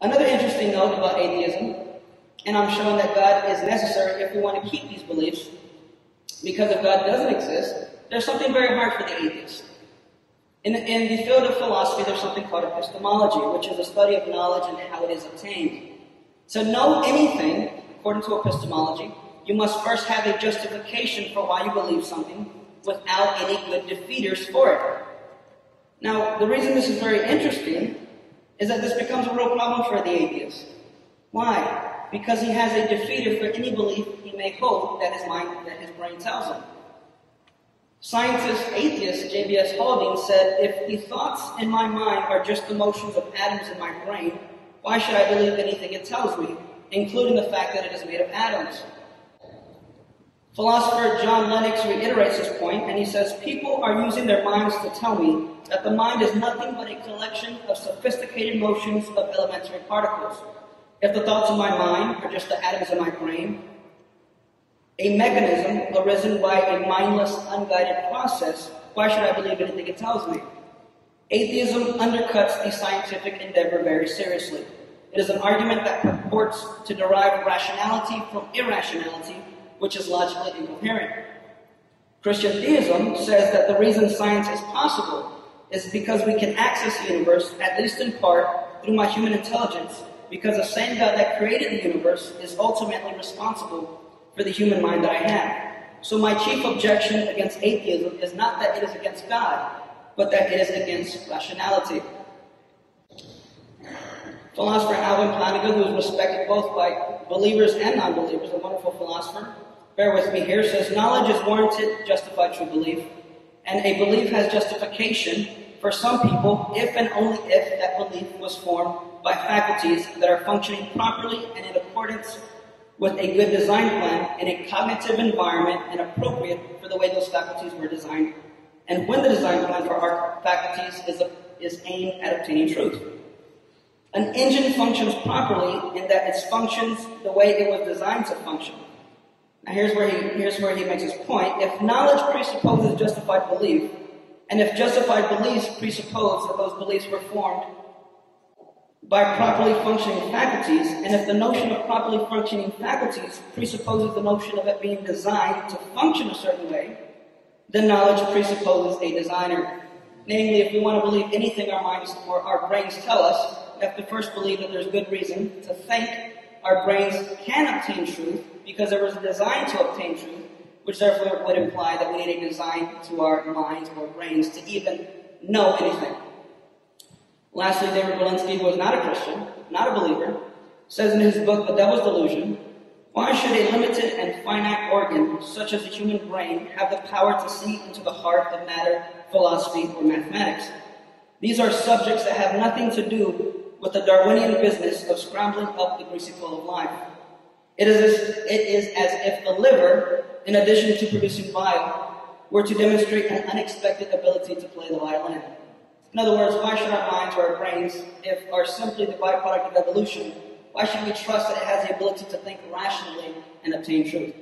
Another interesting note about atheism, and I'm showing that God is necessary if we want to keep these beliefs, because if God doesn't exist, there's something very hard for the atheist. In the field of philosophy, there's something called epistemology, which is the study of knowledge and how it is obtained. To know anything, according to epistemology, you must first have a justification for why you believe something without any good defeaters for it. Now, the reason this is very interesting is that this becomes a real problem for the atheist. Why? Because he has a defeater for any belief he may hold that his brain tells him. Scientist, atheist J.B.S. Haldane said, "If the thoughts in my mind are just the motions of atoms in my brain, why should I believe anything it tells me, including the fact that it is made of atoms?" Philosopher John Lennox reiterates his point, and he says, "People are using their minds to tell me that the mind is nothing but a collection of sophisticated motions of elementary particles. If the thoughts in my mind are just the atoms in my brain, a mechanism arisen by a mindless, unguided process, why should I believe anything it tells me?" Atheism undercuts the scientific endeavor very seriously. It is an argument that purports to derive rationality from irrationality, which is logically incoherent. Christian theism says that the reason science is possible is because we can access the universe, at least in part, through my human intelligence, because the same God that created the universe is ultimately responsible for the human mind that I have. So my chief objection against atheism is not that it is against God, but that it is against rationality. Philosopher Alvin Plantinga, who is respected both by believers and non-believers, a wonderful philosopher, bear with me here, says, "Knowledge is warranted, justified true belief, and a belief has justification for some people if and only if that belief was formed by faculties that are functioning properly and in accordance with a good design plan in a cognitive environment and appropriate for the way those faculties were designed, and when the design plan for our faculties is aimed at obtaining truth. An engine functions properly in that it functions the way it was designed to function." Now here's where he makes his point. If knowledge presupposes justified belief, and if justified beliefs presuppose that those beliefs were formed by properly functioning faculties, and if the notion of properly functioning faculties presupposes the notion of it being designed to function a certain way, then knowledge presupposes a designer. Namely, if we want to believe anything our minds or our brains tell us, we have to first believe that there's good reason to think our brains can obtain truth, because there was a design to obtain truth, which therefore would imply that we need a design to our minds or brains to even know anything. Lastly, David Berlinski, who is not a Christian, not a believer, says in his book, The Devil's Delusion, "Why should a limited and finite organ, such as the human brain, have the power to see into the heart of matter, philosophy, or mathematics? These are subjects that have nothing to do with the Darwinian business of scrambling up the greasy pole of life. It is as if the liver, in addition to producing bile, were to demonstrate an unexpected ability to play the violin." In other words, why should our minds or our brains, if are simply the byproduct of evolution, why should we trust that it has the ability to think rationally and obtain truth?